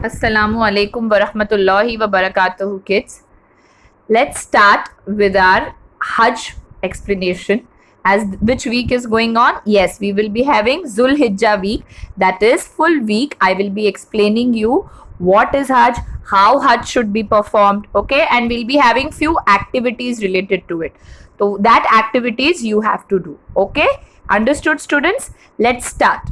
Assalamu alaikum wa rahmatullahi wa barakatuhu, kids. Let's start with our Hajj explanation. As which week is going on? Yes, we will be having Zul Hijjah week. That is full week. I will be explaining you what is Hajj, how Hajj should be performed, okay, and we'll be having few activities related to it. So that activities you have to do, okay? Understood, students? Let's start.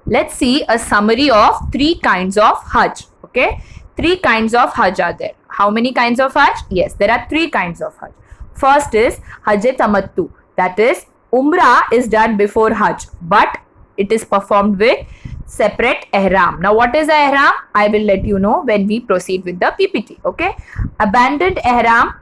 Let's see a summary of three kinds of Hajj. Okay, three kinds of Hajj are there. How many kinds of Hajj? Yes, there are three kinds of Hajj. First is Hajj Tamattu. That is, Umrah is done before Hajj, but it is performed with separate ihram. Now, what is a ihram? I will let you know when we proceed with the PPT. Okay, abandon ihram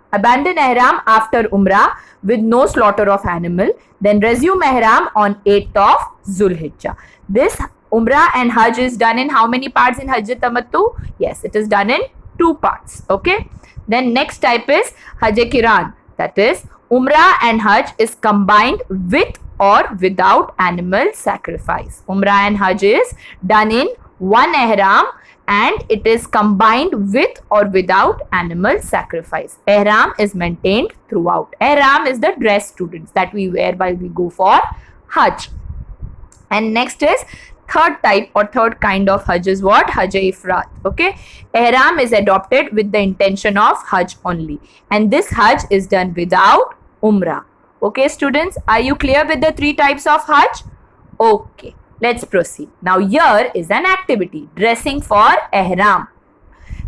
after Umrah with no slaughter of animal. Then resume ihram on 8th of Zulhijjah. This Umrah and Hajj is done in how many parts in Hajj Tamattu? Yes, it is done in 2 parts. Okay. Then next type is Hajj Kiran. That is, Umrah and Hajj is combined with or without animal sacrifice. Umrah and Hajj is done in one ihram and it is combined with or without animal sacrifice. Ihram is maintained throughout. Ihram is the dress, students, that we wear while we go for Hajj. And next is third type or third kind of Hajj is what? Hajj Ifrat. Okay. Ihram is adopted with the intention of Hajj only. And this Hajj is done without Umrah. Okay, students, are you clear with the three types of Hajj? Okay, let's proceed. Now here is an activity, dressing for Ihram.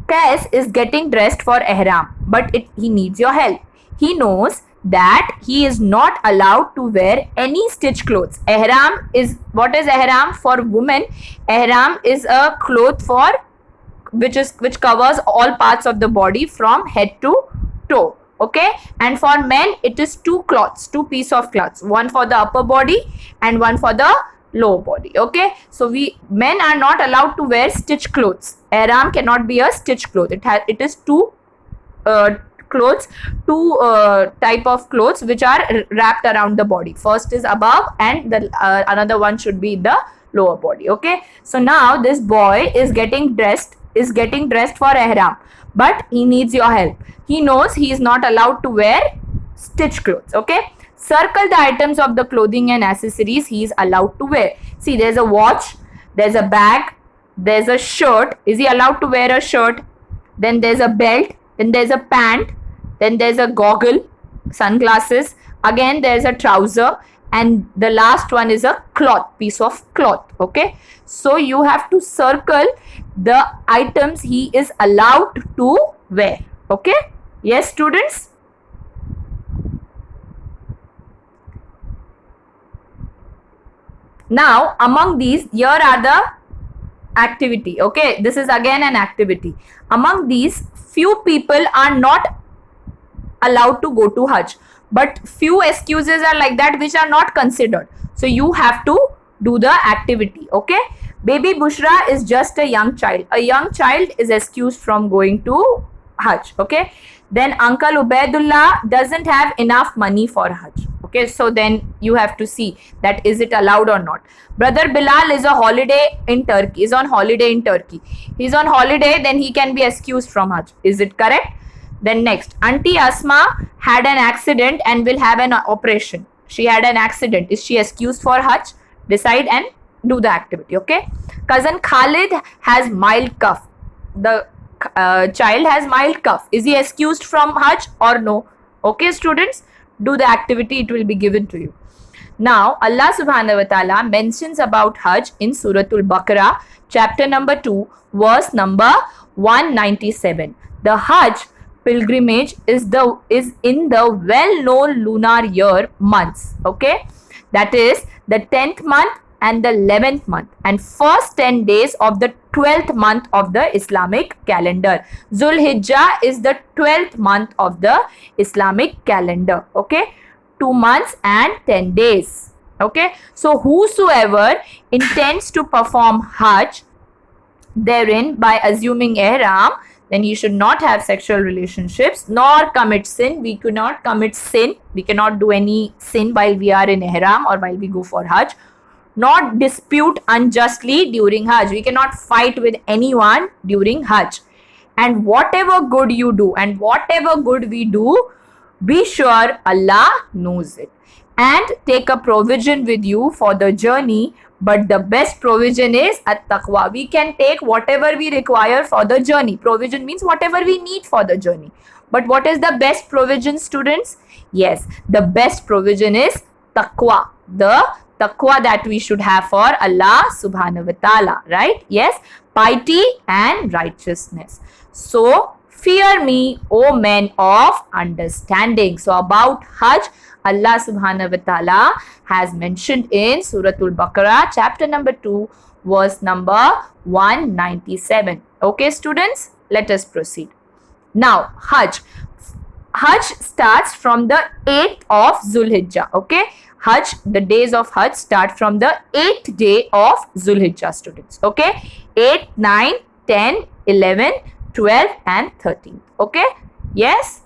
Qais is getting dressed for Ihram, but he needs your help. He knows that he is not allowed to wear any stitch clothes. Ihram is, what is ihram for women? Ihram is a cloth for which covers all parts of the body from head to toe. Okay, and for men it is two piece of cloths, one for the upper body and one for the lower body. Okay, so men are not allowed to wear stitch clothes. Ihram cannot be a stitch cloth. It is two type of clothes which are wrapped around the body. First is above and the another one should be the lower body. Okay, so now this boy is getting dressed for ihram, but he needs your help. He knows he is not allowed to wear stitch clothes. Okay, circle the items of the clothing and accessories he is allowed to wear. See, there's a watch, there's a bag, there's a shirt. Is he allowed to wear a shirt? Then there's a belt, then there's a pant, then there's a goggle, sunglasses, again there's a trouser, and the last one is a piece of cloth. Okay, so you have to circle the items he is allowed to wear. Okay, yes, students? Now, among these, here are the activity. Okay, this is again an activity. Among these, few people are not allowed to go to Hajj, but few excuses are like that which are not considered. So you have to do the activity. Okay, baby Bushra is just a young child. A young child is excused from going to Hajj. Okay, then Uncle Ubaidullah doesn't have enough money for Hajj. Okay, so then you have to see that is it allowed or not. Brother Bilal is on holiday in Turkey. He's on holiday, then he can be excused from Hajj. Is it correct? Then next, Auntie Asma had an accident and will have an operation. She had an accident. Is she excused for Hajj? Decide and do the activity. Okay. Cousin Khalid has mild cough. The child has mild cough. Is he excused from Hajj or no? Okay, students, do the activity. It will be given to you. Now, Allah subhanahu wa ta'ala mentions about Hajj in Suratul Baqarah, chapter number 2, verse number 197. The Hajj pilgrimage is in the well-known lunar year months. Okay, that is the 10th month and the 11th month and first 10 days of the 12th month of the Islamic calendar. Zulhijjah is the 12th month of the Islamic calendar. Okay, 2 months and 10 days. Okay, so whosoever intends to perform Hajj therein by assuming ihram, then you should not have sexual relationships nor commit sin. We cannot commit sin. We cannot do any sin while we are in ihram or while we go for Hajj. not dispute unjustly during Hajj. We cannot fight with anyone during Hajj. And whatever good you do and whatever good we do, be sure Allah knows it. And take a provision with you for the journey, but the best provision is at-taqwa. We can take whatever we require for the journey. Provision means whatever we need for the journey. But what is the best provision, students? Yes, the best provision is taqwa. The taqwa that we should have for Allah subhanahu wa ta'ala, right? Yes, piety and righteousness. So, fear me, O men of understanding. So, about Hajj, Allah subhanahu wa ta'ala has mentioned in Suratul Baqarah, chapter number 2, verse number 197. Okay, students, let us proceed. Now, Hajj. Hajj starts from the 8th of Zulhijjah. Okay, Hajj, the days of Hajj start from the 8th day of Zulhijjah, students. Okay, 8, 9, 10, 11, 12 and 13. Okay, yes.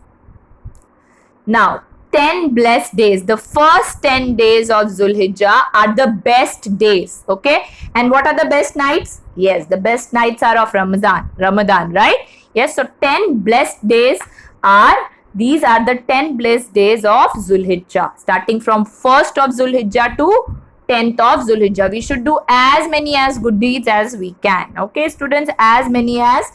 Now, 10 blessed days. The first 10 days of Zulhijjah are the best days. Okay, and what are the best nights? Yes, the best nights are of Ramadan, right? Yes, so 10 blessed days are, these are the 10 blessed days of Zulhijjah. Starting from 1st of Zulhijjah to 10th of Zulhijjah. We should do as many as good deeds as we can. Okay, students, as many as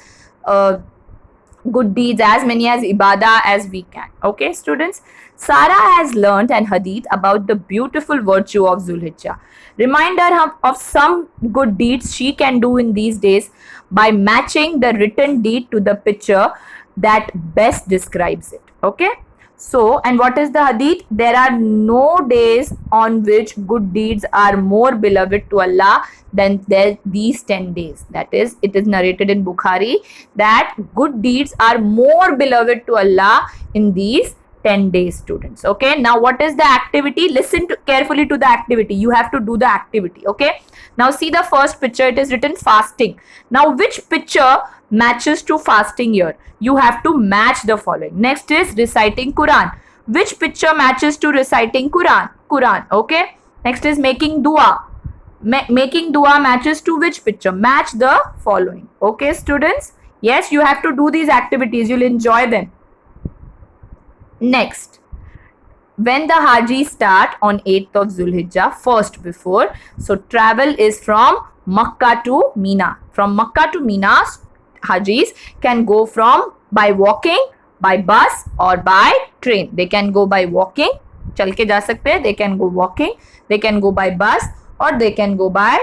good deeds, as many as ibadah as we can. Okay, students. Sarah has learnt an hadith about the beautiful virtue of Zulhijjah. Remind her of some good deeds she can do in these days by matching the written deed to the picture that best describes it. Okay. So, and what is the hadith? There are no days on which good deeds are more beloved to Allah than these 10 days. That is, it is narrated in Bukhari that good deeds are more beloved to Allah in these 10 days, students. Okay, now what is the activity? Listen carefully to the activity. You have to do the activity. Okay, now see the first picture. It is written fasting. Now which picture matches to fasting here? You have to match the following. Next is reciting Quran. Which picture matches to reciting Quran? Okay, next is making dua. Making dua matches to which picture? Match the following. Okay, students, yes, you have to do these activities. You'll enjoy them. Next, when the Hajis start on 8th of Zulhijjah, first before, so travel is from Makkah to Mina. From Makkah to Mina, Hajis can go from by walking, by bus or by train. They can go by walking, चल के जा सकते हैं. They can go walking, they can go by bus or they can go by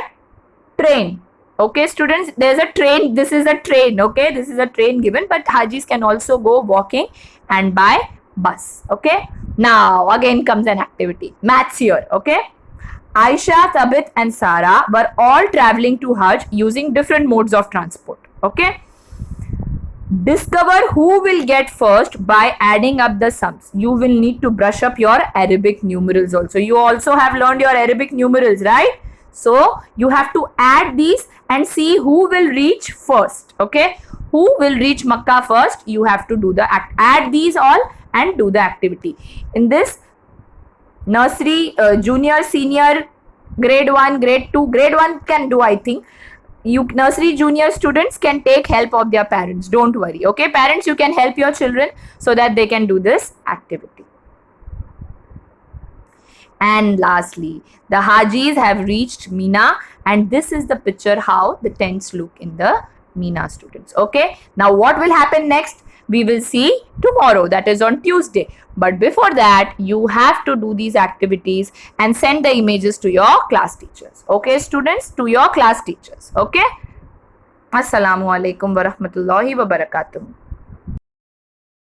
train. Okay, students, there's a train. This is a train. Okay, this is a train given, but Hajis can also go walking and by bus. Okay, now again comes an activity. Maths here. Okay, Aisha, Tabit and Sarah were all traveling to Hajj using different modes of transport. Okay, discover who will get first by adding up the sums. You will need to brush up your Arabic numerals also. You also have learned your Arabic numerals, right? So you have to add these and see who will reach first. Okay, who will reach Makkah first? You have to do the add these all and do the activity. In this, nursery, junior, senior, grade 1, grade 2, grade 1 can do, I think. You nursery, junior students can take help of their parents. Don't worry. Okay, parents, you can help your children so that they can do this activity. And lastly, the Hajis have reached Mina, and this is the picture how the tents look in the Mina, students. Okay, now what will happen next? We will see tomorrow, that is on Tuesday. But before that, you have to do these activities and send the images to your class teachers. Okay, students, to your class teachers. Okay. Assalamu alaikum wa rahmatullahi wa barakatuh.